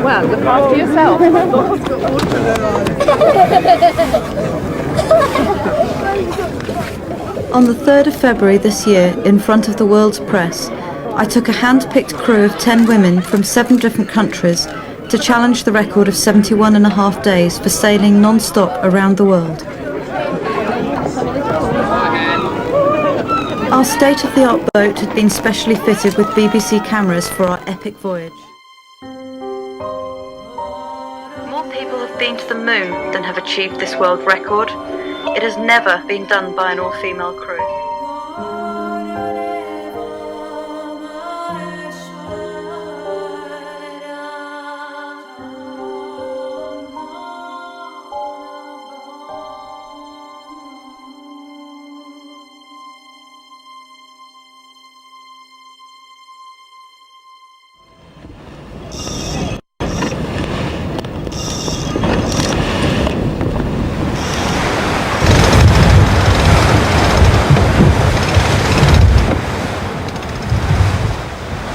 Well, look after yourself. On the 3rd of February this year, in front of the world's press, I took a hand-picked crew of 10 women from 7 different countries to challenge the record of 71.5 days for sailing non-stop around the world. Our state-of-the-art boat had been specially fitted with BBC cameras for our epic voyage. More people have been to the moon than have achieved this world record. It has never been done by an all-female crew.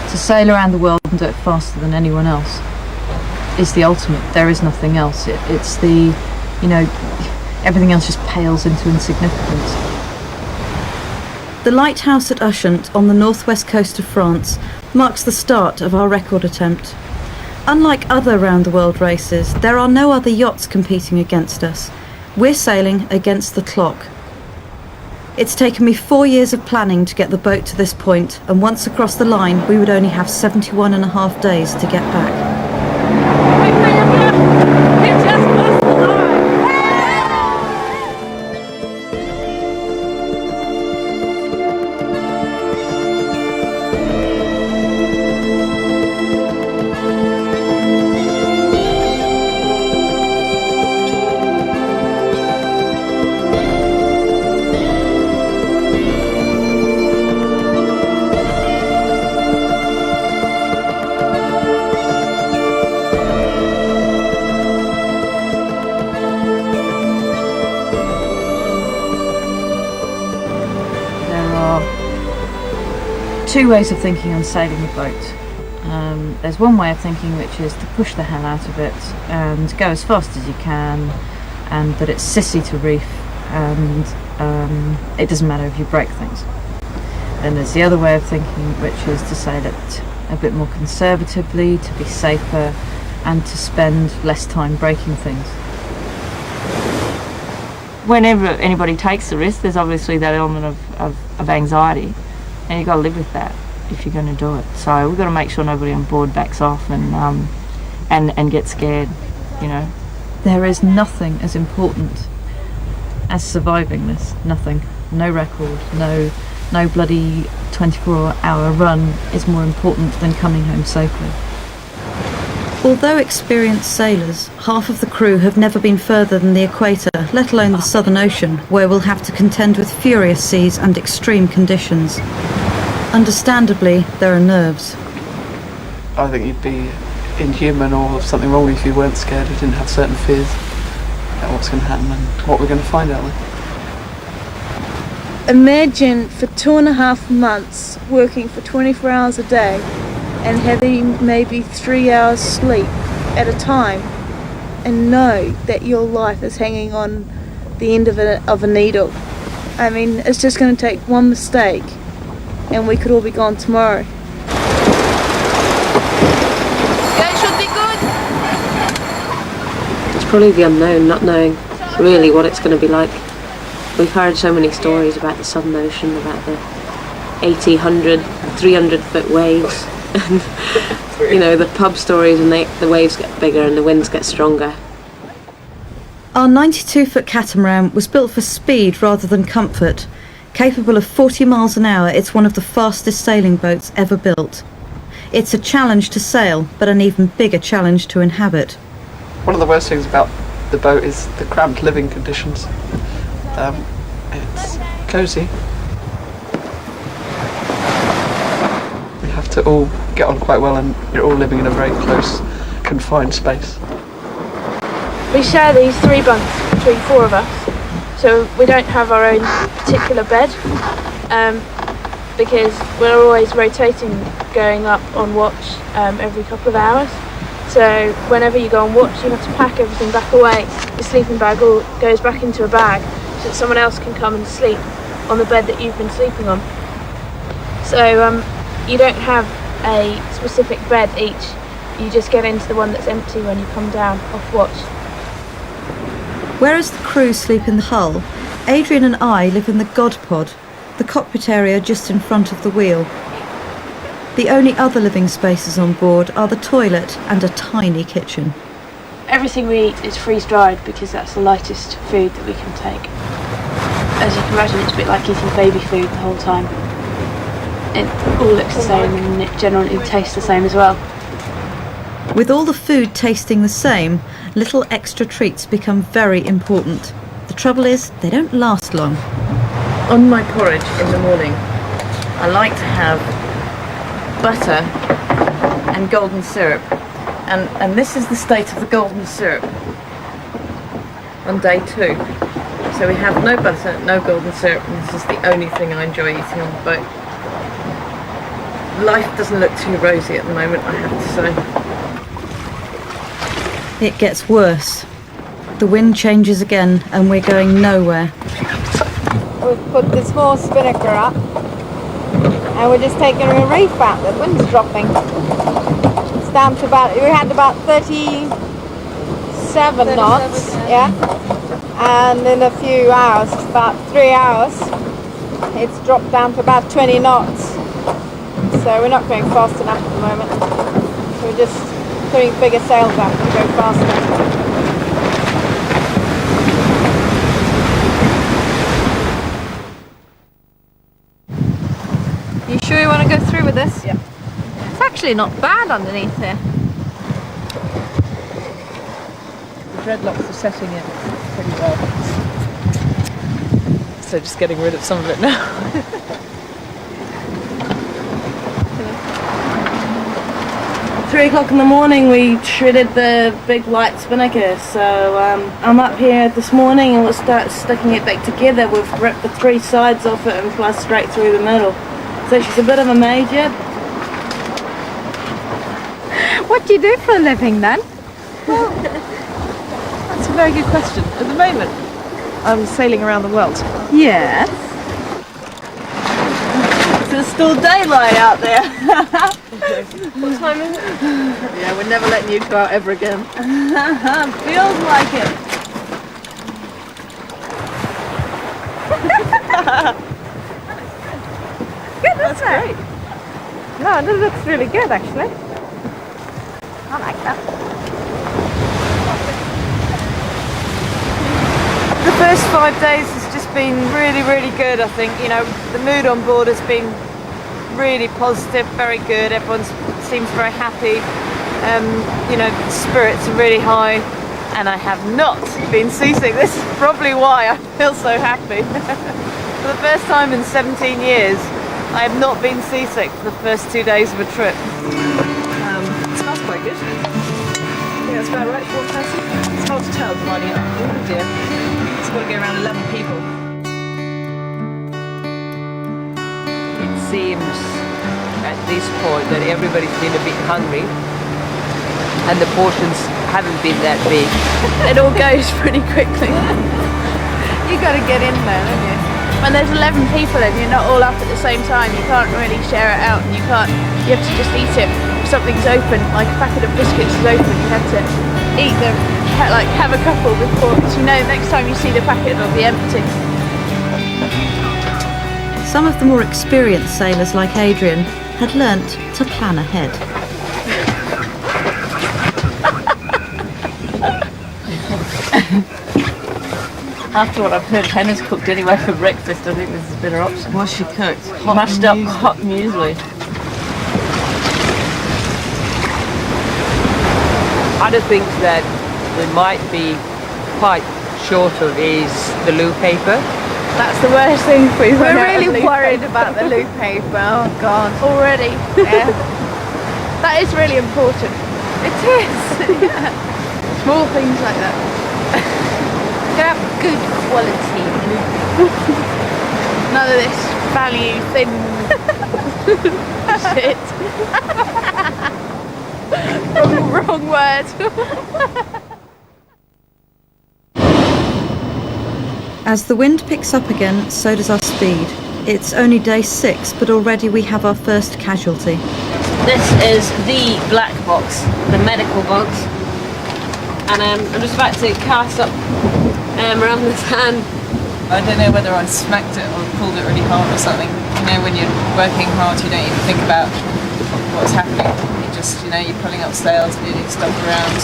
To sail around the world and do it faster than anyone else is the ultimate. There is nothing else. It's the, everything else just pales into insignificance. The lighthouse at Ushant on the northwest coast of France marks the start of our record attempt. Unlike other round-the-world races, there are no other yachts competing against us. We're sailing against the clock. It's taken me 4 years of planning to get the boat to this point, and once across the line, we would only have 71.5 days to get back. Two ways of thinking on sailing a boat. There's one way of thinking which is to push the hell out of it and go as fast as you can, and that it's sissy to reef, and it doesn't matter if you break things. Then there's the other way of thinking, which is to sail it a bit more conservatively, to be safer, and to spend less time breaking things. Whenever anybody takes the risk, there's obviously that element of anxiety. And you've got to live with that if you're going to do it. So we've got to make sure nobody on board backs off and gets scared, There is nothing as important as surviving this. Nothing. No record, no bloody 24-hour run is more important than coming home safely. Although experienced sailors, half of the crew have never been further than the equator, let alone the Southern Ocean, where we'll have to contend with furious seas and extreme conditions. Understandably, there are nerves. I think you'd be inhuman or have something wrong if you weren't scared or didn't have certain fears about what's going to happen and what we're going to find out there. Imagine for 2.5 months working for 24 hours a day and having maybe 3 hours sleep at a time, and know that your life is hanging on the end of a needle. I mean, it's just going to take one mistake and we could all be gone tomorrow. You guys should be good. It's probably the unknown, not knowing really what it's going to be like. We've heard so many stories about the Southern Ocean, about the 80, 100, 300-foot waves. And, the pub stories, and the waves get bigger and the winds get stronger. Our 92-foot catamaran was built for speed rather than comfort. Capable of 40 miles an hour, it's one of the fastest sailing boats ever built. It's a challenge to sail, but an even bigger challenge to inhabit. One of the worst things about the boat is the cramped living conditions. It's cosy. We have to all get on quite well, and you're all living in a very close, confined space. We share these 3 bunks between 4 of us, So we don't have our own particular bed, because we're always rotating, going up on watch every couple of hours. So whenever you go on watch, you have to pack everything back away. Your sleeping bag all goes back into a bag so that someone else can come and sleep on the bed that you've been sleeping on. So you don't have a specific bed each. You just get into the one that's empty when you come down off watch. Whereas the crew sleep in the hull, Adrian and I live in the God Pod, the cockpit area just in front of the wheel. The only other living spaces on board are the toilet and a tiny kitchen. Everything we eat is freeze-dried because that's the lightest food that we can take. As you can imagine, it's a bit like eating baby food the whole time. It all looks the same and it generally tastes the same as well. With all the food tasting the same, little extra treats become very important. The trouble is, they don't last long. On my porridge in the morning, I like to have butter and golden syrup, and this is the state of the golden syrup on day 2. So we have no butter, no golden syrup, and this is the only thing I enjoy eating on the boat. Life doesn't look too rosy at the moment, I have to say. It gets worse. The wind changes again and we're going nowhere. We've put this whole spinnaker up and we're just taking a reef out. The wind's dropping. It's down to about, we had about 37 knots, yeah. And in a few hours, about 3 hours, it's dropped down to about 20 knots. So we're not going fast enough at the moment. So we're just putting bigger sails out to go faster. You sure you want to go through with this? Yeah. It's actually not bad underneath here. The dreadlocks are setting in pretty well. So just getting rid of some of it now. 3 o'clock in the morning we shredded the big light spinnaker, so I'm up here this morning and we'll start sticking it back together. We've ripped the 3 sides off it and plus straight through the middle. So she's a bit of a major. What do you do for a living then? Well, that's a very good question. At the moment, I'm sailing around the world. Yes. There's still daylight out there. What time is it? Yeah, we're never letting you go out ever again. Feels like it. Good, that's great. No, that looks really good actually. I like that. The first 5 days has just been really, really good, I think. You know, the mood on board has been really positive, very good. Everyone seems very happy. You know, spirits are really high, and I have not been seasick. This is probably why I feel so happy. For the first time in 17 years, I have not been seasick for the first 2 days of a trip. It smells quite good. Yeah, that's about right for one person. It's hard to tell dividing it up. Oh dear. It's got to go around 11 people. It seems at this point that everybody's been a bit hungry and the portions haven't been that big. It all goes pretty quickly. You got to get in there, don't you? When there's 11 people and you're not all up at the same time, you can't really share it out, and you have to just eat it. If something's open, like a packet of biscuits is open, you have to eat them, like have a couple before, because you know next time you see the packet it'll be empty. Some of the more experienced sailors like Adrian had learnt to plan ahead. After what I've heard Hannah's cooked anyway for breakfast, I think this is a better option. What's she cooked? Mashed up hot muesli. Other things that we might be quite short of is the loo paper. That's the worst thing for you. We're really worried about the loo paper. Oh God. Already. Yeah. That is really important. It is. Yeah. Small things like that. Get good quality None of this value thin shit. wrong word. As the wind picks up again, so does our speed. It's only day 6, but already we have our first casualty. This is the black box, the medical box. And I'm just about to cast up around this hand. I don't know whether I smacked it or pulled it really hard or something. You know, when you're working hard, you don't even think about what's happening. You just, you know, you're pulling up sails, moving stuff around.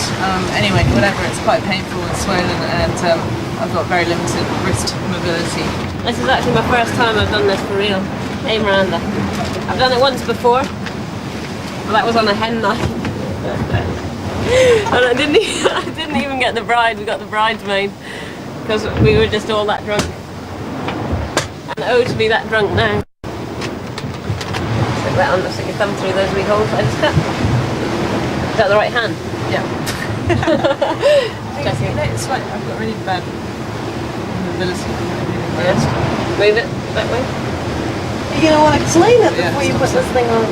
Anyway, whatever, it's quite painful and swollen, and I've got very limited wrist mobility. This is actually my first time I've done this for real. Hey Miranda. I've done it once before, but that was on a hen night. And I didn't even get the bride, we got the bridesmaid, because we were just all that drunk. And oh, to be that drunk now. Stick that on, stick your thumb through those wee holes I just cut. Is that the right hand? Yeah. Checking. It's like I've got really bad mobility. Yes. Move it that way. You're going to want to clean it before you put this thing on.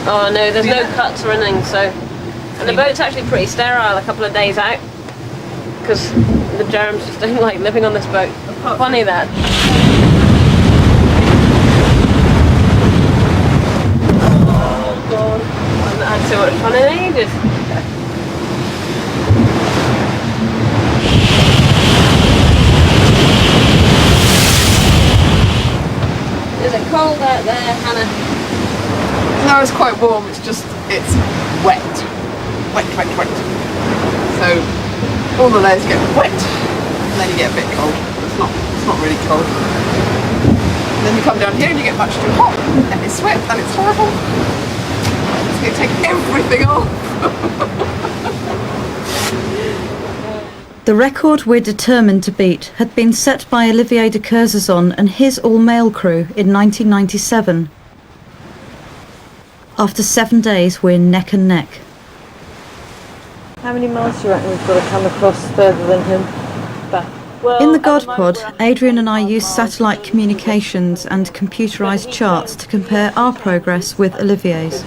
Oh no, there's no cuts or anything, so... And the boat's actually pretty sterile a couple of days out, because the germs just don't like living on this boat. Funny that. Oh god, I've not had so much fun in ages. Is it cold out there, Hannah? No, it's quite warm, it's just, it's wet. Wet. So all the layers get wet and then you get a bit cold. It's not really cold. And then you come down here and you get much too hot and you sweat and it's horrible. It's going to take everything off. The record we're determined to beat had been set by Olivier de Curzon and his all-male crew in 1997. After 7 days, we're neck and neck. How many miles do you reckon we've got to come across further than him? Back? Well, In the God Pod, Adrian and I used satellite communications and computerised charts to compare our progress with Olivier's.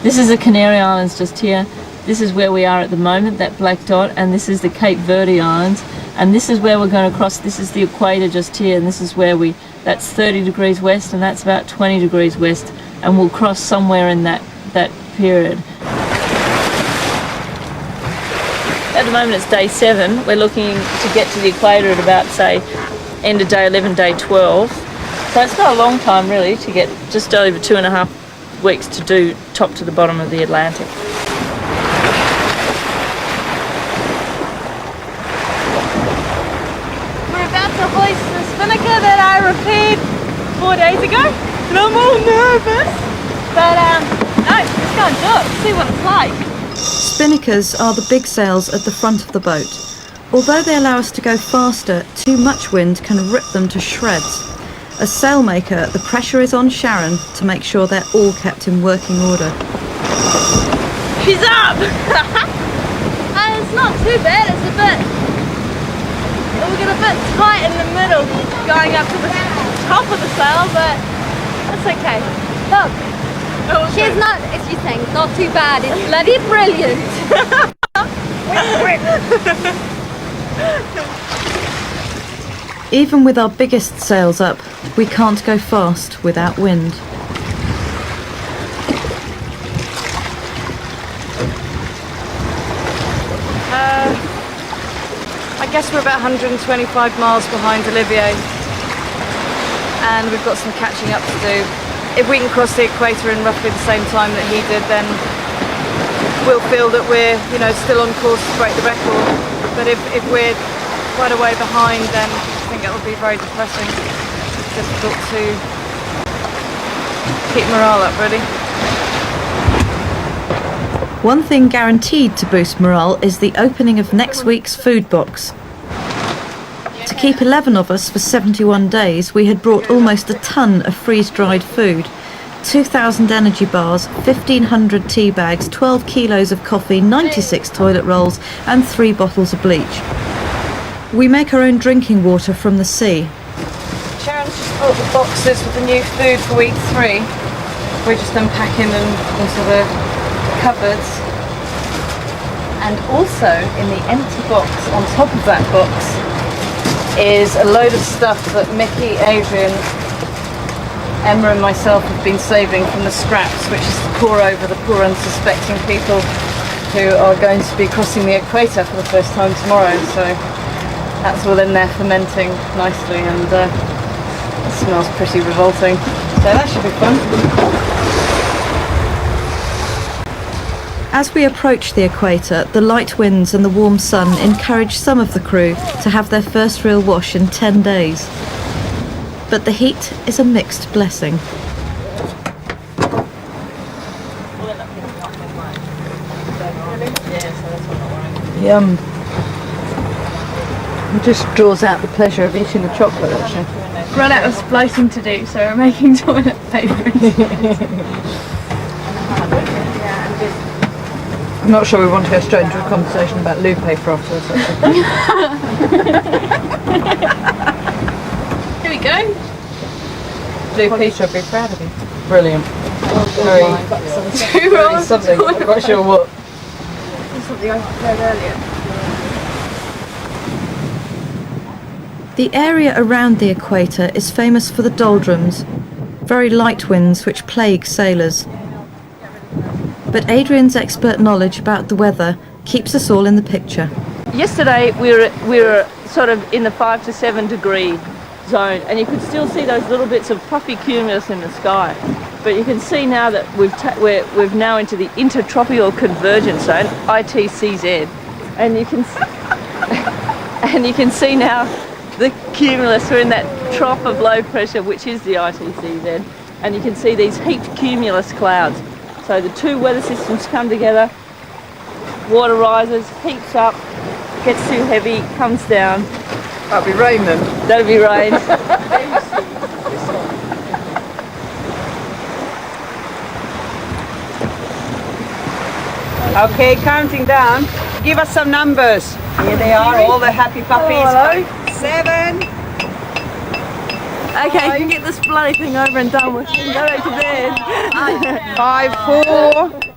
This is the Canary Islands just here. This is where we are at the moment, that black dot, and this is the Cape Verde Islands, and this is where we're going to cross. This is the equator just here, and this is where that's 30 degrees west, and that's about 20 degrees west, and we'll cross somewhere in that period. At the moment it's day 7. We're looking to get to the equator at about, say, end of day 11, day 12. So it's not a long time really to get, just over 2.5 weeks to do top to the bottom of the Atlantic. We're about to hoist the spinnaker that I repaired 4 days ago, and I'm all nervous. But no, let's go and do it, see what it's like. Spinnakers are the big sails at the front of the boat. Although they allow us to go faster, too much wind can rip them to shreds. As sailmaker, the pressure is on Sharon to make sure they're all kept in working order. She's up! It's not too bad, it's a bit... We get a bit tight in the middle going up to the top of the sail, but that's okay. Look, she's not, if you think, not too bad, it's bloody brilliant. Even with our biggest sails up, we can't go fast without wind. I guess we're about 125 miles behind Olivier, and we've got some catching up to do. If we can cross the equator in roughly the same time that he did, then we'll feel that we're, still on course to break the record. But if we're quite a way behind, then I think it'll be very depressing. It's difficult to keep morale up, really. One thing guaranteed to boost morale is the opening of next week's food box. To keep 11 of us for 71 days, we had brought almost a ton of freeze-dried food. 2,000 energy bars, 1,500 tea bags, 12 kilos of coffee, 96 toilet rolls and 3 bottles of bleach. We make our own drinking water from the sea. just bought the boxes with the new food for week 3. We're just unpacking them into the cupboards. And also in the empty box on top of that box is a load of stuff that Mickey, Adrian, Emma and myself have been saving from the scraps, which is to pour over the poor unsuspecting people who are going to be crossing the equator for the first time tomorrow. So that's all in there fermenting nicely, and it smells pretty revolting. So that should be fun. As we approach the equator, the light winds and the warm sun encourage some of the crew to have their first real wash in 10 days. But the heat is a mixed blessing. Yum. It just draws out the pleasure of eating the chocolate, actually. Run out of splicing to do, so we're making toilet paper. I'm not sure we want to go straight into a conversation about loo paper after this. Here we go. Blue Peter would be proud of you. Brilliant. Two rolls of Something, I'm not sure what. something I prepared earlier. The area around the equator is famous for the doldrums, very light winds which plague sailors. But Adrian's expert knowledge about the weather keeps us all in the picture. Yesterday we were sort of in the 5 to 7 degree zone, and you could still see those little bits of puffy cumulus in the sky. But you can see now that we've now into the intertropical convergence zone, ITCZ, and you can see now the cumulus. We're in that trough of low pressure, which is the ITCZ, and you can see these heaped cumulus clouds. So the two weather systems come together, water rises, heaps up, gets too heavy, comes down. That'll be rain then. That'll be rain. Okay, counting down. Give us some numbers. Here they are, all the happy puppies. Oh, 7. Okay, you can get this bloody thing over and done with and go back to bed. 5, 4.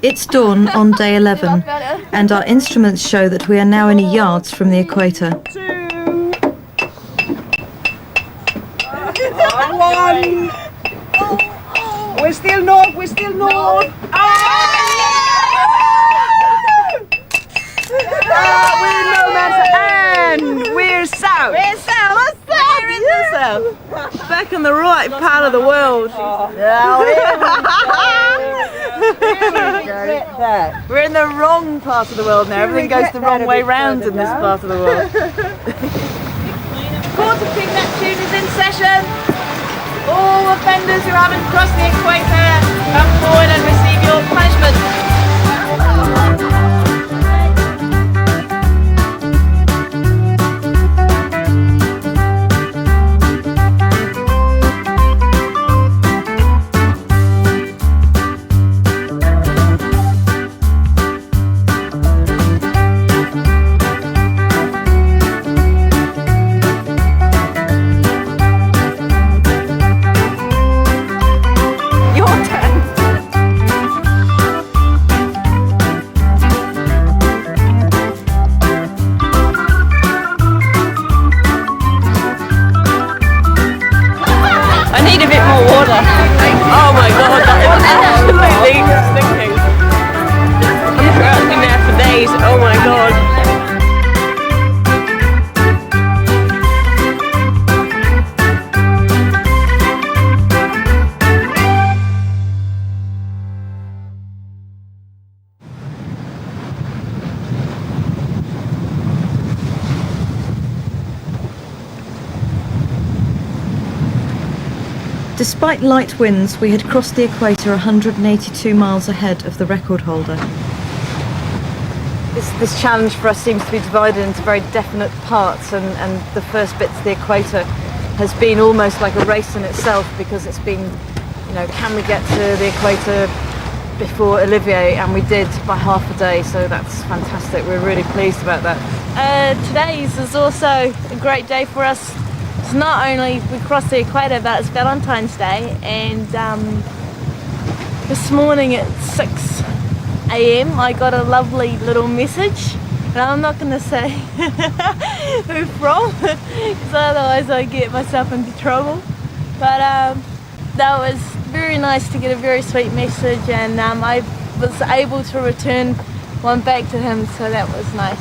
It's dawn on day 11, and our instruments show that we are now only yards from the equator. 1. We're still north, we're still north. We're no man's and we're south. We're south. What's that? We're in the south. Back in the right part of the world. We're in the wrong part of the world now. Everything goes the wrong way round in this part of the world. Quarter King Neptune is in session. All offenders who haven't crossed the equator, come forward and receive your punishment. Oh my god, that is absolutely stinking. I'm drowning there for days, oh my god. Despite light winds, we had crossed the equator 182 miles ahead of the record holder. This challenge for us seems to be divided into very definite parts, and the first bit to the equator has been almost like a race in itself, because it's been, you know, can we get to the equator before Olivier, and we did by half a day, so that's fantastic. We're really pleased about that. Today's is also a great day for us. it's not only we crossed the equator, but it's Valentine's Day, and this morning at 6 a.m. I got a lovely little message, and I'm not going to say who from, because otherwise I get myself into trouble. But that was very nice to get a very sweet message, and I was able to return one back to him, so that was nice.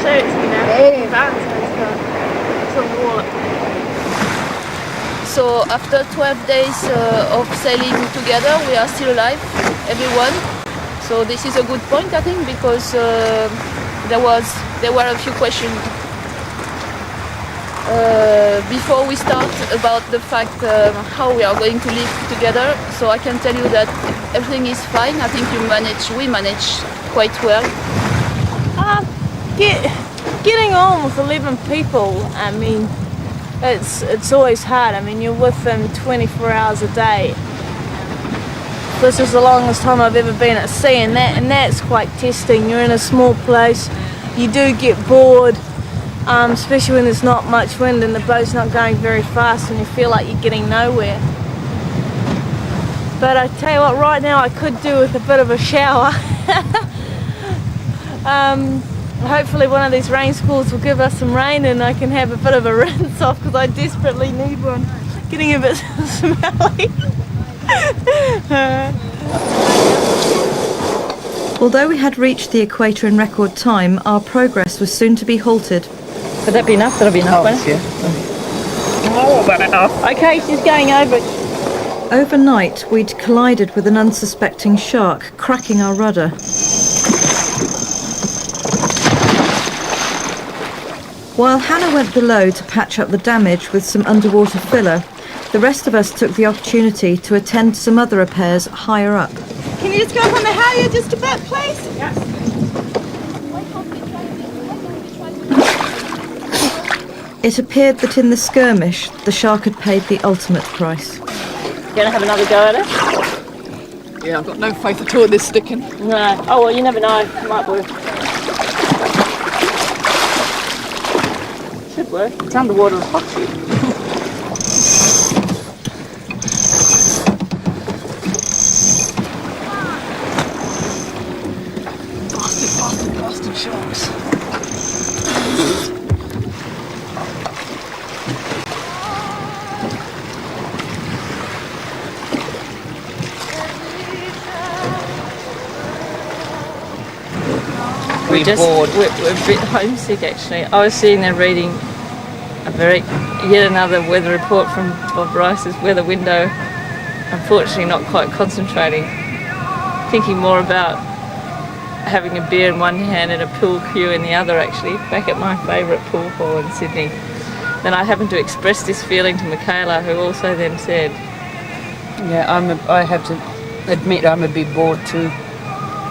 So it's, you know, Valentine's card. It's on the wall. So after 12 days of sailing together, we are still alive, everyone. So this is a good point, I think, because there were a few questions before we start about the fact how we are going to live together. So I can tell you that everything is fine. I think we manage quite well. Getting on with 11 people, I mean, it's always hard. I mean, you're with them 24 hours a day. This is the longest time I've ever been at sea, and that's quite testing. You're in a small place, you do get bored, especially when there's not much wind and the boat's not going very fast and you feel like you're getting nowhere. But I tell you what, right now I could do with a bit of a shower. Hopefully one of these rain squalls will give us some rain and I can have a bit of a rinse off, because I desperately need one. Getting a bit smelly. Although we had reached the equator in record time, our progress was soon to be halted. Would that be enough? That'll be enough, won't it? Oh, about enough. Okay, she's going over. Overnight, we'd collided with an unsuspecting shark, cracking our rudder. While Hannah went below to patch up the damage with some underwater filler, the rest of us took the opportunity to attend to some other repairs higher up. Can you just go up on the halyard just a bit, please? Yes. It appeared that in the skirmish, the shark had paid the ultimate price. You gonna have another go at it? Yeah, I've got no faith at all in this sticking. No. Oh well, you never know. It might work. Should work. It's underwater with hot shoot. Bastard sharks. We're a bit homesick, actually. I was sitting there reading yet another weather report from Bob Rice's weather window. Unfortunately, not quite concentrating, thinking more about having a beer in one hand and a pool cue in the other, actually, back at my favourite pool hall in Sydney. Then I happened to express this feeling to Michaela, who also then said, Yeah, I have to admit I'm a bit bored too.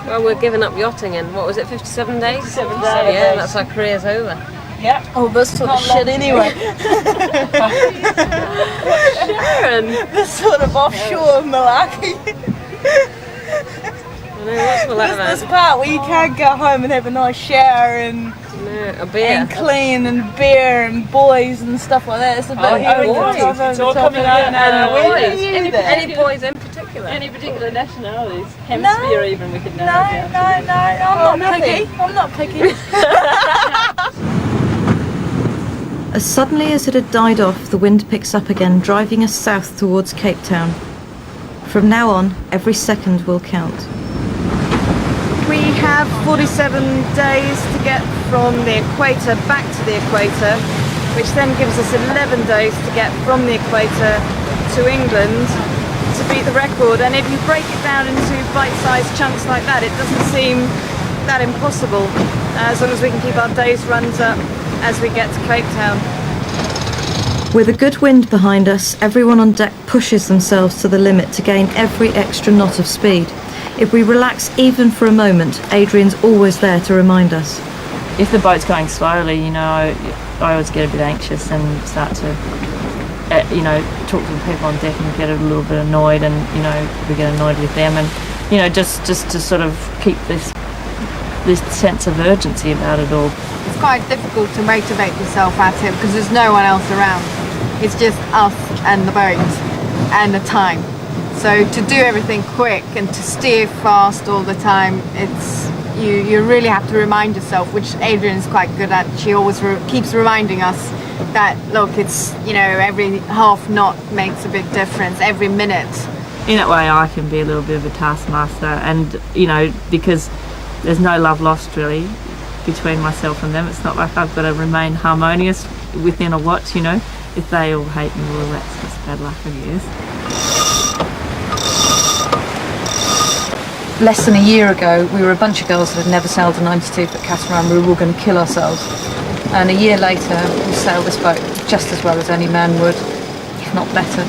Well, we're giving up yachting in, what was it, 57 days? 57 days. Yeah, that's our career's over. Yep. Oh, this sort of shit anyway. Sharon! This sort of offshore malarkey. This part where you can't go home and have a nice shower and a beer and clean and beer and boys and stuff like that. It's a bit boys. It's all coming out now. Any boys in particular? any particular nationalities? Hemisphere even, we could narrow it down. No, I'm not picky. I'm not picky. As suddenly as it had died off, the wind picks up again, driving us south towards Cape Town. From now on, every second will count. We have 47 days to get from the equator back to the equator, which then gives us 11 days to get from the equator to England to beat the record. And if you break it down into bite-sized chunks like that, it doesn't seem that impossible, as long as we can keep our days runs up as we get to Cape Town. With a good wind behind us, everyone on deck pushes themselves to the limit to gain every extra knot of speed. If we relax even for a moment, Adrian's always there to remind us. If the boat's going slowly, you know, I always get a bit anxious and start to, talk to the people on deck and get a little bit annoyed, and, we get annoyed with them, and, just to sort of keep this this sense of urgency about it all. It's quite difficult to motivate yourself at it because there's no one else around. It's just us and the boat and the time. So to do everything quick and to steer fast all the time, it's you really have to remind yourself, which Adrian is quite good at. She always keeps reminding us that, look, it's, you know, every half knot makes a big difference, every minute. In that way I can be a little bit of a taskmaster, and, you know, because there's no love lost really between myself and them. It's not like I've got to remain harmonious within a watch, you know. If they all hate me, well, that's just bad luck, I guess. Less than a year ago, we were a bunch of girls that had never sailed a 92-foot catamaran. We were all going to kill ourselves. And a year later, we sailed this boat just as well as any man would, if not better.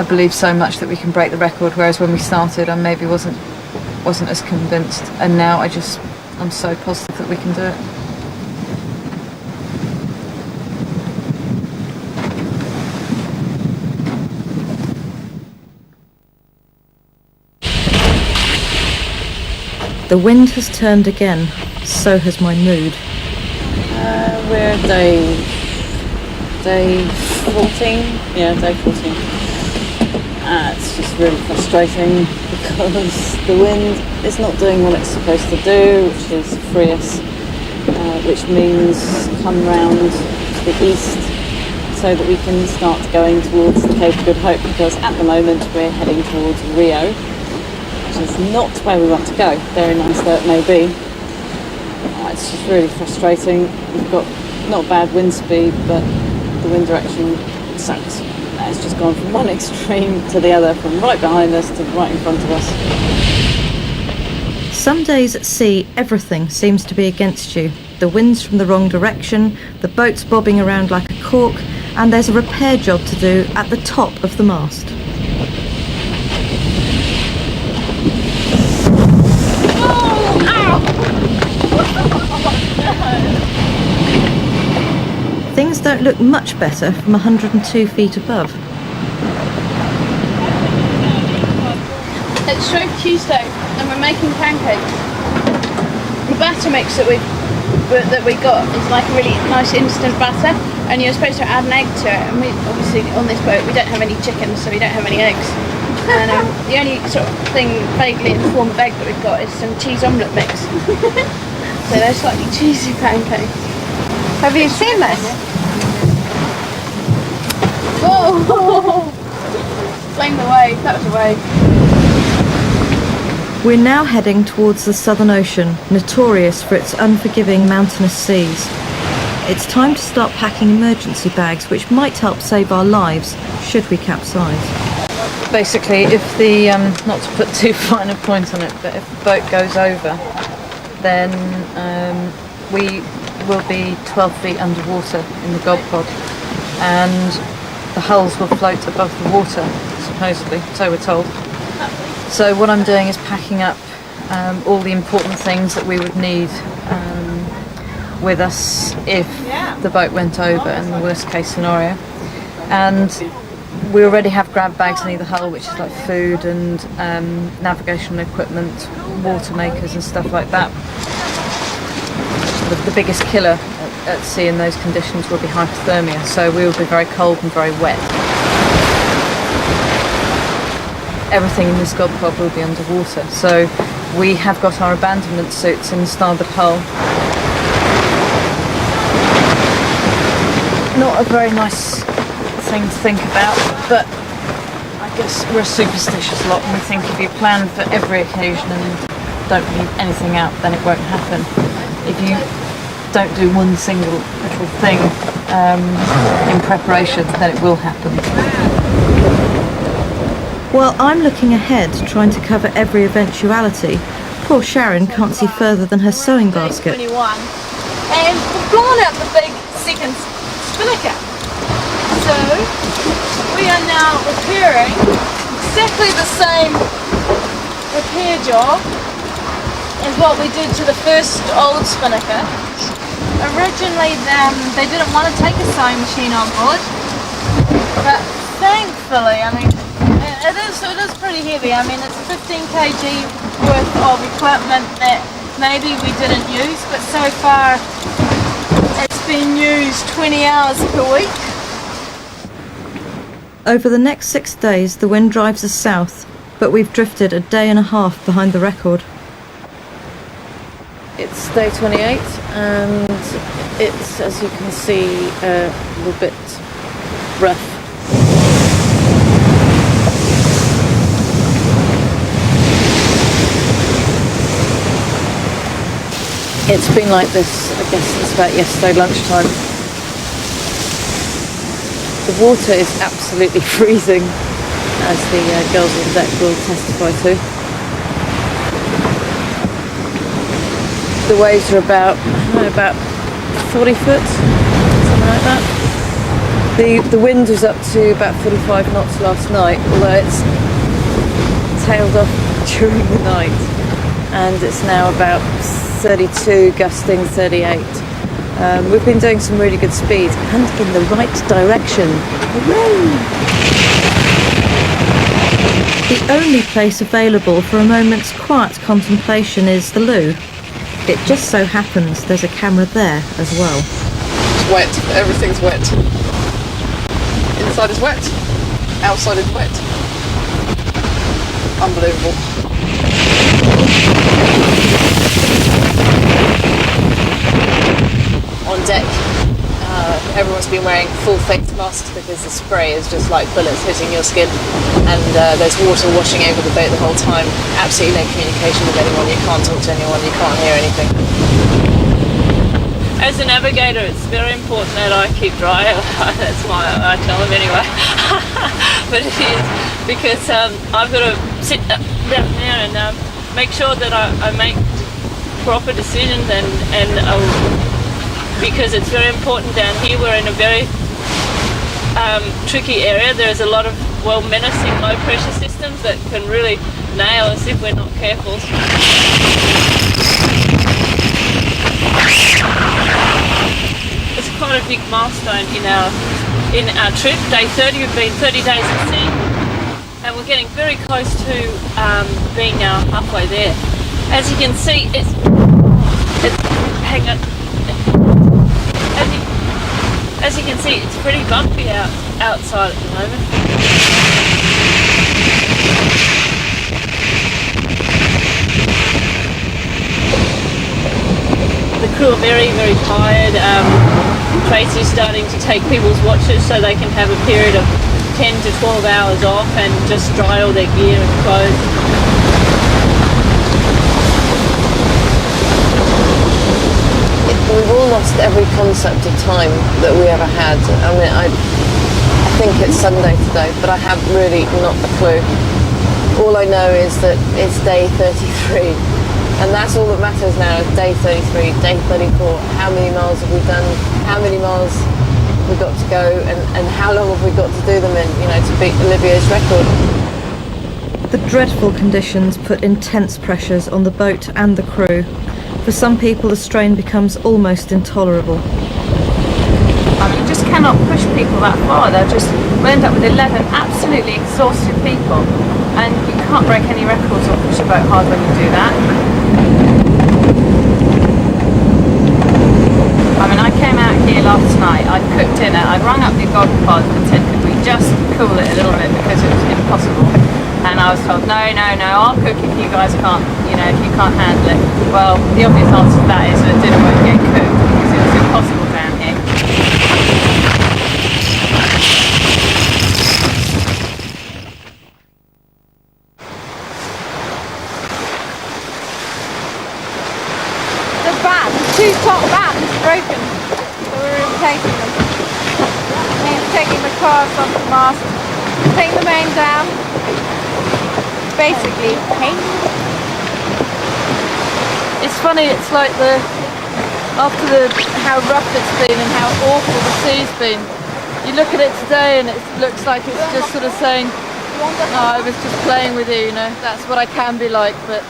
I believe so much that we can break the record, whereas when we started, I maybe wasn't as convinced. And now I'm so positive that we can do it. The wind has turned again, so has my mood. We're day 14. Yeah, day 14. It's just really frustrating because the wind is not doing what it's supposed to do, which is free us, which means come round to the east so that we can start going towards the Cape of Good Hope, because at the moment we're heading towards Rio, which is not where we want to go, very nice though it may be. It's just really frustrating. We've got not bad wind speed, but the wind direction sucks. It's just gone from one extreme to the other, from right behind us to right in front of us. Some days at sea, everything seems to be against you. The wind's from the wrong direction, the boat's bobbing around like a cork, and there's a repair job to do at the top of the mast. Things don't look much better from 102 feet above. It's Stroke Tuesday and we're making pancakes. The batter mix that we got is like a really nice instant batter, and you're supposed to add an egg to it, and we obviously on this boat we don't have any chicken, so we don't have any eggs. And the only sort of thing vaguely in the form of egg that we've got is some cheese omelette mix. So they're slightly cheesy pancakes. Have you seen this? Whoa! Flame the wave, that was a wave. We're now heading towards the Southern Ocean, notorious for its unforgiving mountainous seas. It's time to start packing emergency bags, which might help save our lives should we capsize. Basically, if the, not to put too fine a point on it, but if the boat goes over, then we will be 12 feet underwater in the God Pod, and the hulls will float above the water, supposedly, so we're told. So what I'm doing is packing up all the important things that we would need with us if the boat went over in the worst case scenario. And we already have grab bags in either hull, which is like food and navigational equipment, water makers and stuff like that. The biggest killer at sea in those conditions will be hypothermia, so we will be very cold and very wet. Everything in this God Pod will be underwater, so we have got our abandonment suits in the starboard hull. Not a very nice thing to think about, but I guess we're a superstitious lot, and we think if you plan for every occasion and don't leave anything out, then it won't happen. If you don't do one single little thing in preparation, then it will happen. While I'm looking ahead, trying to cover every eventuality, poor Sharon can't see further than her sewing basket. 21. And we've blown out the big second spinnaker. So we are now repairing exactly the same repair job as what we did to the first old spinnaker. Originally they didn't want to take a sewing machine on board, but thankfully, I mean, it is pretty heavy. I mean, it's a 15 kg worth of equipment that maybe we didn't use, but so far it's been used 20 hours per week. Over the next 6 days, the wind drives us south, but we've drifted a day and a half behind the record. It's day 28 and it's, as you can see, a little bit rough. It's been like this, I guess, since about yesterday lunchtime. The water is absolutely freezing, as the girls on deck will testify to. The waves are about 40 foot, something like that. The wind was up to about 45 knots last night, although it's tailed off during the night, and it's now about 32, gusting 38. We've been doing some really good speed and in the right direction. Hooray! The only place available for a moment's quiet contemplation is the loo. It just so happens there's a camera there as well. It's wet, everything's wet. Inside is wet, outside is wet. Unbelievable. On deck, everyone's been wearing full face masks because the spray is just like bullets hitting your skin, and there's water washing over the boat the whole time. Absolutely no communication with anyone, you can't talk to anyone, you can't hear anything. As a navigator, it's very important that I keep dry. That's why I tell them anyway. But it is because I've got to sit down there and make sure that I make proper decisions and because it's very important down here. We're in a very tricky area. There's a lot of menacing low pressure systems that can really nail us if we're not careful. It's quite a big milestone in our trip. Day 30, we've been 30 days at sea, and we're getting very close to being now halfway there. As you can see, it's hang on. As you can see, it's pretty bumpy outside at the moment. The crew are very, very tired. Tracy's starting to take people's watches so they can have a period of 10 to 12 hours off and just dry all their gear and clothes. We've all lost every concept of time that we ever had. I mean, I think it's Sunday today, but I have really not a clue. All I know is that it's day 33, and that's all that matters now, is day 33, day 34. How many miles have we done? How many miles have we got to go? And how long have we got to do them in, to beat Olivier's record? The dreadful conditions put intense pressures on the boat and the crew. For some people, the strain becomes almost intolerable. I mean, you just cannot push people that far. We'll end up with 11 absolutely exhausted people, and you can't break any records or push a boat hard when you do that. I mean, I came out here last night, I'd cooked dinner, I'd rung up the God pod and said, could we just cool it a little bit because it was impossible. And I was told, no, I'll cook if you guys can't, if you can't handle it. Well, the obvious answer to that is that dinner won't get cooked because it was impossible down here. The two top bands broken, so we're replacing them. And taking the cars off the mast, taking the main down. Basically paint. It's funny, it's like after how rough it's been and how awful the sea's been, you look at it today and it looks like it's just sort of saying, oh, I was just playing with you, that's what I can be like, but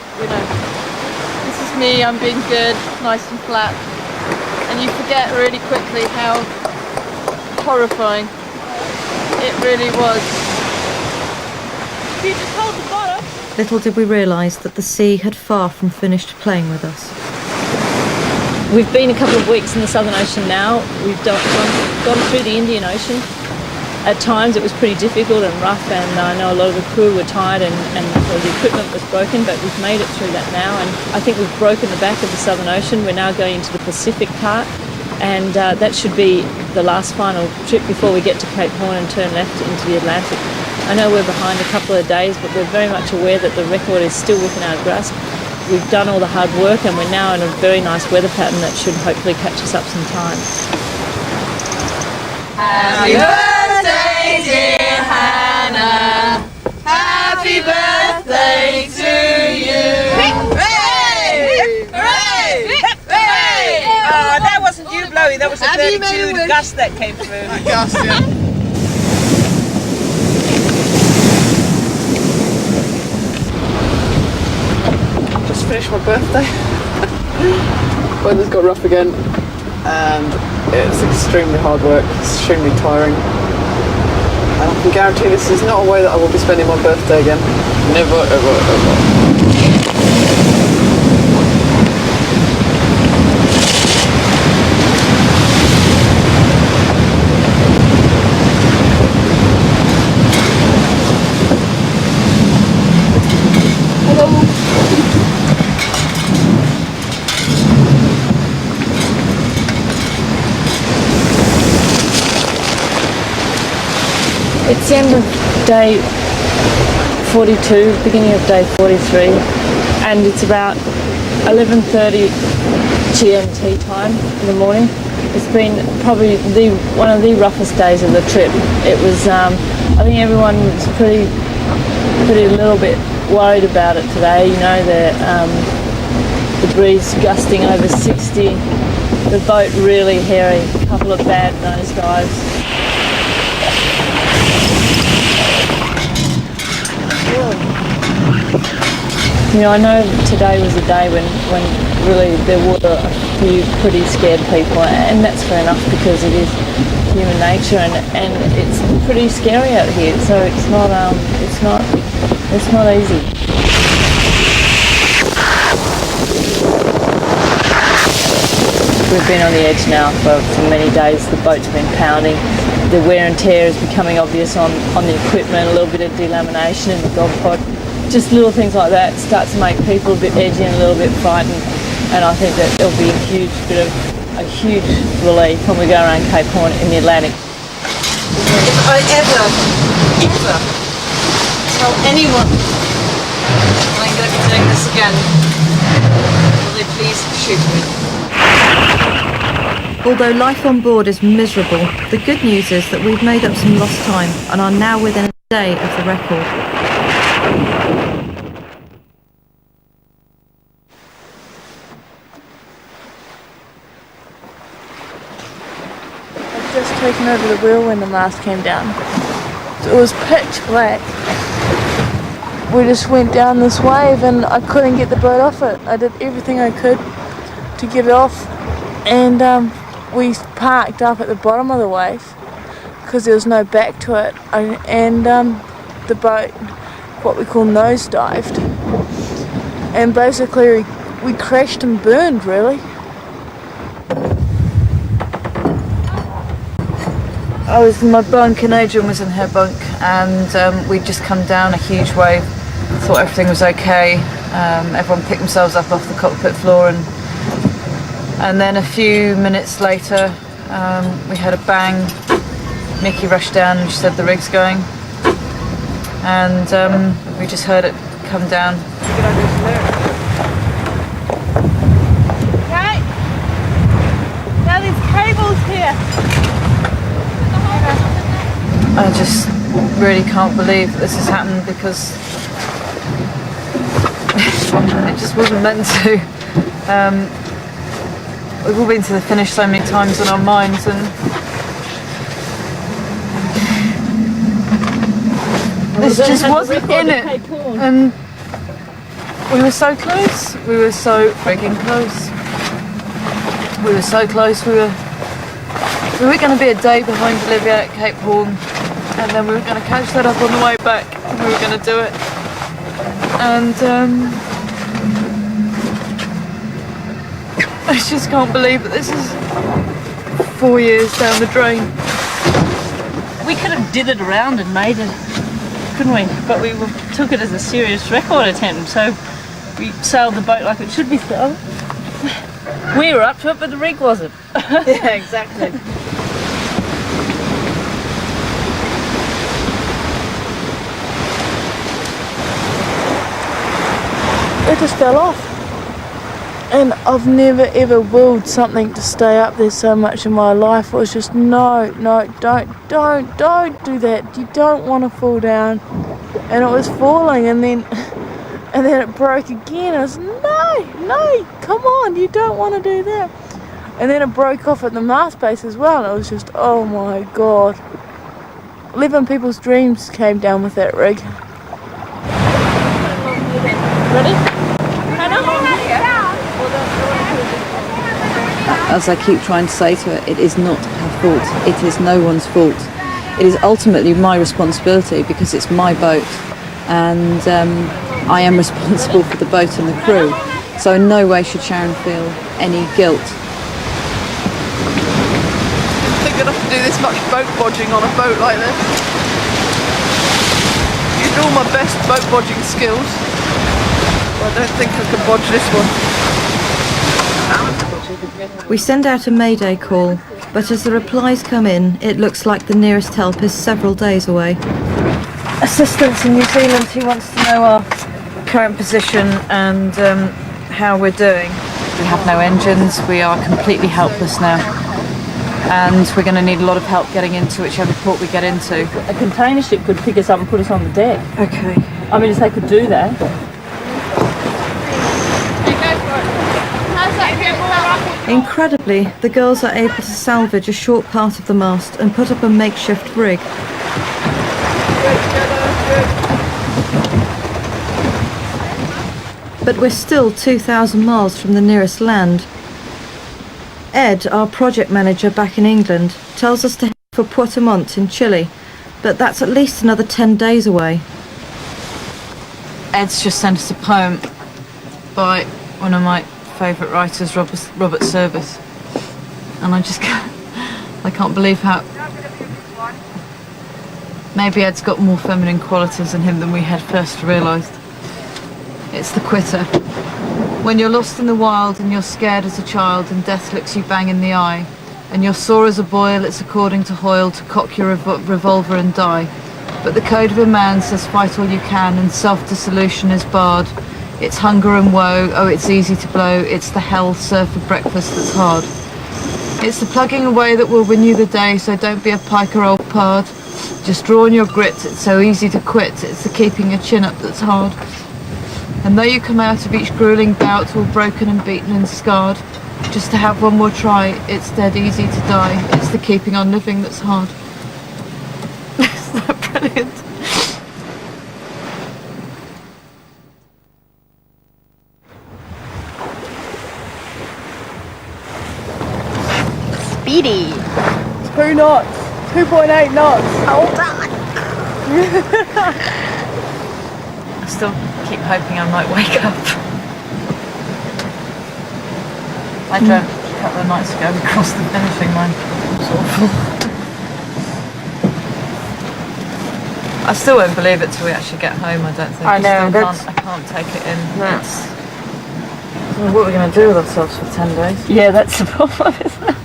this is me, I'm being good, nice and flat, and you forget really quickly how horrifying it really was. Little did we realise that the sea had far from finished playing with us. We've been a couple of weeks in the Southern Ocean now. We've gone through the Indian Ocean. At times it was pretty difficult and rough, and I know a lot of the crew were tired and the equipment was broken, but we've made it through that now, and I think we've broken the back of the Southern Ocean. We're now going into the Pacific part, and that should be the last final trip before we get to Cape Horn and turn left into the Atlantic. I know we're behind a couple of days, but we're very much aware that the record is still within our grasp. We've done all the hard work, and we're now in a very nice weather pattern that should hopefully catch us up some time. Happy birthday, dear Hannah. Happy birthday to you. Hooray! Hooray! Hooray! Oh, that wasn't you blowing, that was a 32 gust that came through. That gust, yeah. Just finished my birthday. Weather's got rough again, and it's extremely hard work, extremely tiring. And I can guarantee this is not a way that I will be spending my birthday again. Never, ever, ever. It's the end of day 42, beginning of day 43, and it's about 11:30 GMT time in the morning. It's been probably one of the roughest days of the trip. It was, I think everyone was pretty a little bit worried about it today. You know, the breeze gusting over 60, the boat really hairy, a couple of bad nosedives. You know, I know today was a day when really there were a few pretty scared people, and that's fair enough because it is human nature, and it's pretty scary out here. So it's not easy. We've been on the edge now for many days. The boat's been pounding. The wear and tear is becoming obvious on the equipment, a little bit of delamination in the dog pod. Just little things like that start to make people a bit edgy and a little bit frightened. And I think that there'll be a huge relief when we go around Cape Horn in the Atlantic. If I ever tell anyone that I'm going to be doing this again, will they please shoot me? Although life on board is miserable, the good news is that we've made up some lost time and are now within a day of the record. I'd just taken over the wheel when the mast came down. So it was pitch black. We just went down this wave and I couldn't get the boat off it. I did everything I could to get it off, and we parked up at the bottom of the wave because there was no back to it, and the boat, what we call nosedived, and basically we crashed and burned really. I was in my bunk and Adrian was in her bunk, and we'd just come down a huge wave. Thought everything was okay. Everyone picked themselves up off the cockpit floor, and then a few minutes later we had a bang. Nikki rushed down and she said the rig's going, and we just heard it come down. Okay, now there's cables here. I just really can't believe this has happened because it just wasn't meant to. We've all been to the finish so many times in our minds, and this just wasn't in it. And we were so close. We were so freaking close. We were so close. We were going to be a day behind Olivia at Cape Horn, and then we were going to catch that up on the way back, and we were going to do it. and I just can't believe that this is 4 years down the drain. We could have did it around and made it, couldn't we? But we took it as a serious record attempt, so we sailed the boat like it should be sailed. We were up to it, but the rig wasn't. Yeah, exactly. It just fell off. And I've never ever willed something to stay up there so much in my life. It was just no, don't do that. You don't want to fall down. And it was falling, and then it broke again. I was no, come on, you don't want to do that. And then it broke off at the mast base as well. And it was just, oh my god. 11 people's dreams came down with that rig. Ready? As I keep trying to say to it is not her fault. It is no one's fault. It is ultimately my responsibility because it's my boat, and I am responsible for the boat and the crew. So in no way should Sharon feel any guilt. I think I'd have to do this much boat bodging on a boat like this. Used all my best boat bodging skills. Well, I don't think I can bodge this one. We send out a mayday call, but as the replies come in, it looks like the nearest help is several days away. Assistance in New Zealand, he wants to know our current position and how we're doing. We have no engines, we are completely helpless now. And we're going to need a lot of help getting into whichever port we get into. A container ship could pick us up and put us on the deck. Okay. I mean, if they could do that. Incredibly, the girls are able to salvage a short part of the mast and put up a makeshift rig. But we're still 2,000 miles from the nearest land. Ed, our project manager back in England, tells us to head for Puerto Montt in Chile, but that's at least another 10 days away. Ed's just sent us a poem by one of my favourite writers, Robert Service, and I can't believe how maybe Ed's got more feminine qualities in him than we had first realised. It's the quitter. When you're lost in the wild and you're scared as a child and death looks you bang in the eye, and you're sore as a boil, it's according to Hoyle to cock your revolver and die. But the code of a man says fight all you can, and self-dissolution is barred. It's hunger and woe, oh it's easy to blow, it's the hell serve for breakfast that's hard. It's the plugging away that will win you the day, so don't be a piker old pard. Just draw on your grit, it's so easy to quit, it's the keeping your chin up that's hard. And though you come out of each gruelling bout all broken and beaten and scarred, just to have one more try, it's dead easy to die, it's the keeping on living that's hard. Isn't that brilliant? Speedy. 2 knots, 2.8 knots. Hold on. I still keep hoping I might wake up. I dreamt a couple of nights ago we crossed the finishing line. It was awful. I still won't believe it till we actually get home, I don't think. I know, I can't take it in. It's, what are we going to do with ourselves for 10 days? Yeah, that's the problem, isn't it?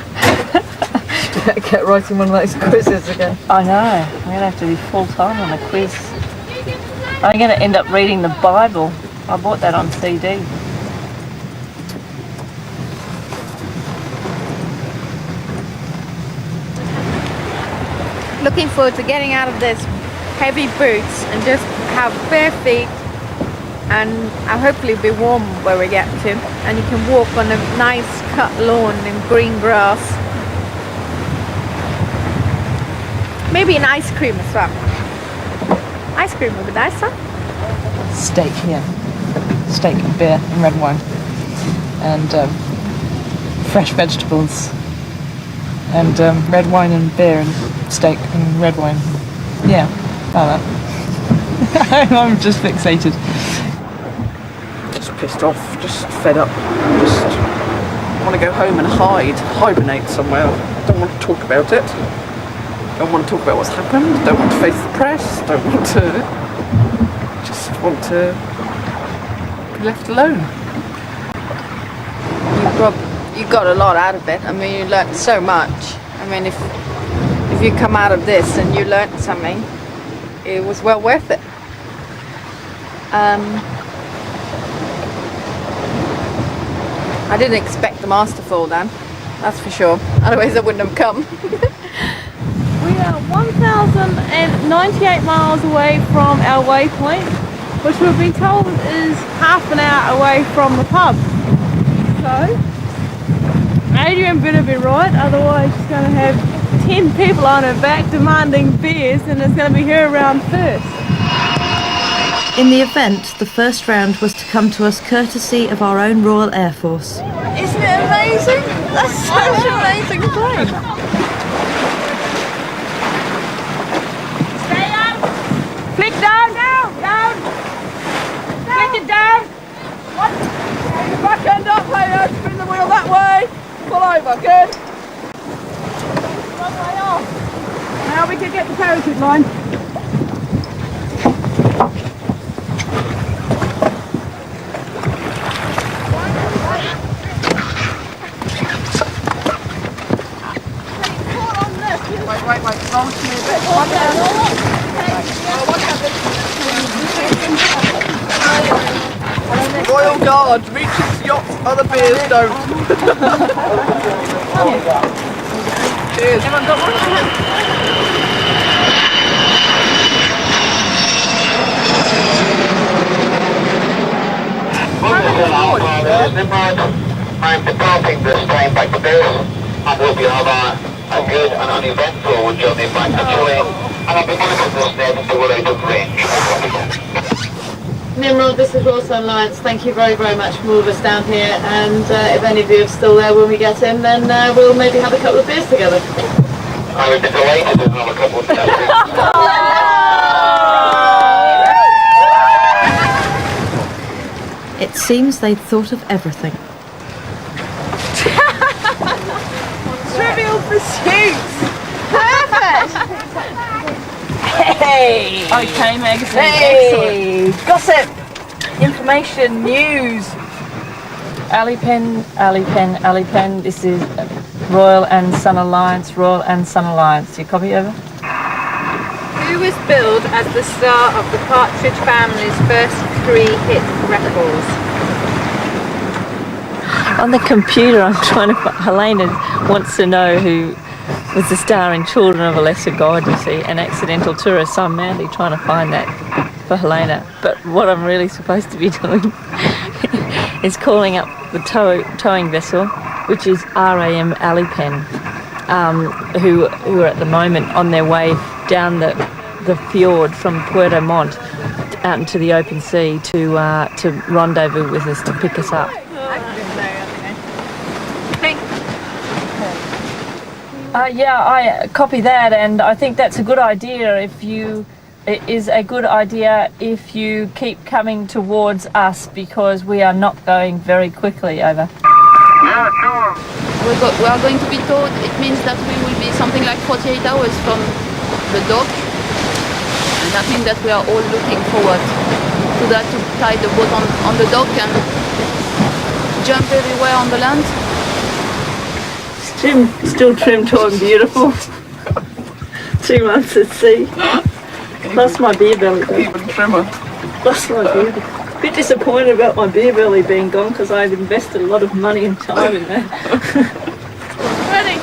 Get writing one of those quizzes again. I know. I'm going to have to be full-time on a quiz. I'm going to end up reading the Bible. I bought that on CD. Looking forward to getting out of this heavy boots and just have bare feet, and I'll hopefully be warm where we get to, and you can walk on a nice cut lawn and green grass. Maybe an ice cream as well. Ice cream would be nice, huh? Steak here. Steak and beer and red wine. And fresh vegetables. And red wine and beer and steak and red wine. Yeah, like that. I'm just fixated. pissed off, just fed up, just want to go home and hibernate somewhere. Don't want to talk about it. Don't want to talk about what's happened. Don't want to face the press. Don't want to. Just want to be left alone. You got a lot out of it. I mean, you learnt so much. I mean, if you come out of this and you learnt something, it was well worth it. I didn't expect the mast to fall down, that's for sure. Otherwise I wouldn't have come. We are 1,098 miles away from our waypoint, which we've been told is half an hour away from the pub. So, Adrian better be right, otherwise she's going to have 10 people on her back demanding beers and it's going to be her round first. In the event, the first round was to come to us courtesy of our own Royal Air Force. Isn't it amazing? That's such an amazing plane. Stay up! Flick down, down! Flick it down! What? Get your back end up, Leia. Spin the wheel that way. Pull over, good. One way off. Now we can get the parachute line. Wait, roll to me a bit. Royal Guard, reaches yachts, other beers don't. Cheers. Everyone got one? I'm departing this train back to base and we'll be have a good and uneventful journey back to Chile, and I'll be monitoring this net until we're out of range. Nimrod, this is Royal Sun Alliance. Thank you very, very much from all of us down here, and if any of you are still there when we get in, then we'll maybe have a couple of beers together. I would be delighted to have a couple of beers. It seems they'd thought of everything. Trivial Pursuits! Perfect! Hey! Okay, magazine. Hey! Excellent. Gossip! Information, news! Alipen. This is Royal and Sun Alliance. Do you copy over? Who was billed as the star of the Partridge Family's first 3 hit records? On the computer, I'm trying to find. Helena wants to know who was the star in Children of a Lesser God, you see, an accidental tourist. So I'm madly trying to find that for Helena. But what I'm really supposed to be doing is calling up the towing vessel, which is RAM Alipen, who are at the moment on their way down the fjord from Puerto Montt out into the open sea to rendezvous with us to pick us up. Yeah, I copy that, and I think that's a good idea. It is a good idea if you keep coming towards us, because we are not going very quickly. Over. Yeah, sure. We are going to be towed. It means that we will be something like 48 hours from the dock, and that means that we are all looking forward to that, to tie the boat on the dock and jump everywhere on the land. Still trim, tall and beautiful. 2 months at sea. Lost my beer belly though. Even trimmer. Lost my beer belly. A bit disappointed about my beer belly being gone, because I've invested a lot of money and time in that. Ready.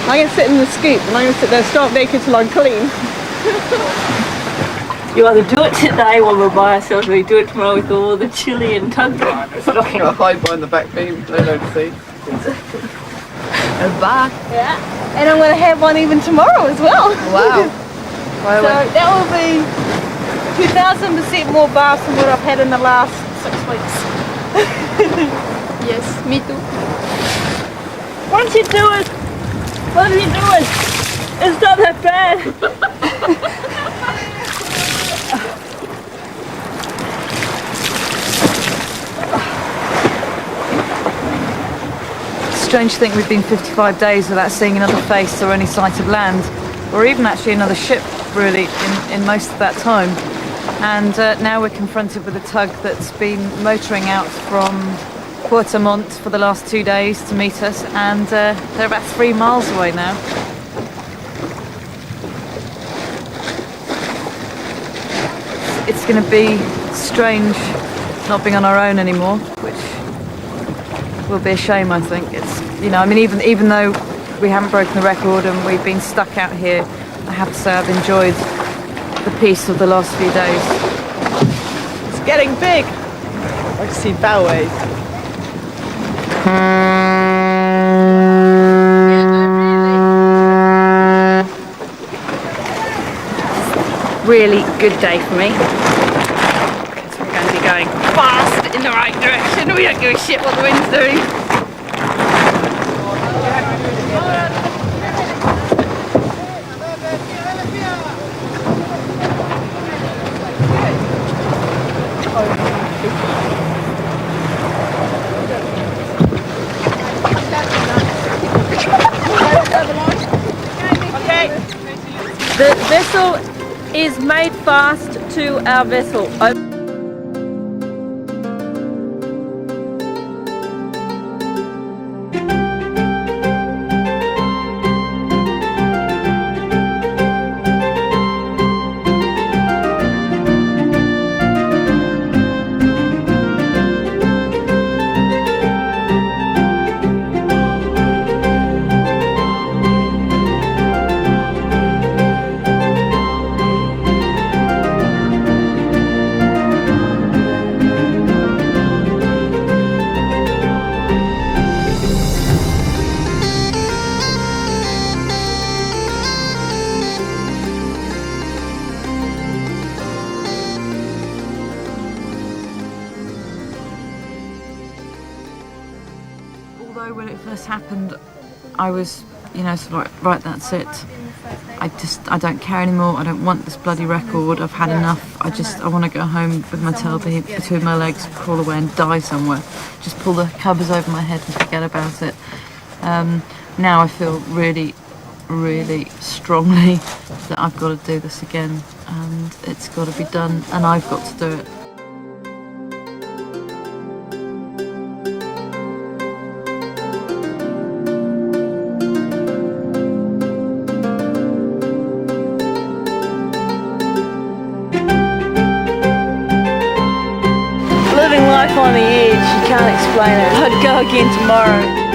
I'm going to sit in the scoop and I'm going to sit there stark naked till I'm clean. You either do it today while we're by ourselves, or you do it tomorrow with all the chili and tundra. I'm going to hide behind the back beam, they don't see. A back. Yeah. And I'm going to have one even tomorrow as well. Wow. So that will be 2,000% more baths than what I've had in the last 6 weeks. Yes, me too. What are you doing? It's not that bad. Strange to think we've been 55 days without seeing another face or any sight of land, or even actually another ship, really, in most of that time. And now we're confronted with a tug that's been motoring out from Quartermont for the last 2 days to meet us, and they're about 3 miles away now. It's going to be strange not being on our own anymore, which will be a shame, I think. It's, you know, I mean, even though we haven't broken the record and we've been stuck out here, I have to say I've enjoyed the peace of the last few days. It's getting big. I can see bow waves. Really good day for me. Because we're going to be going fast in the right direction. We don't give a shit what the wind's doing. The vessel is made fast to our vessel. Although when it first happened, I was, you know, sort of like, right, that's it. I don't care anymore. I don't want this bloody record. I've had enough. I want to go home with my tail between my legs, crawl away and die somewhere. Just pull the covers over my head and forget about it. Now I feel really, really strongly that I've got to do this again, and it's got to be done, and I've got to do it. Living life on the edge, you can't explain it. I'd go again tomorrow.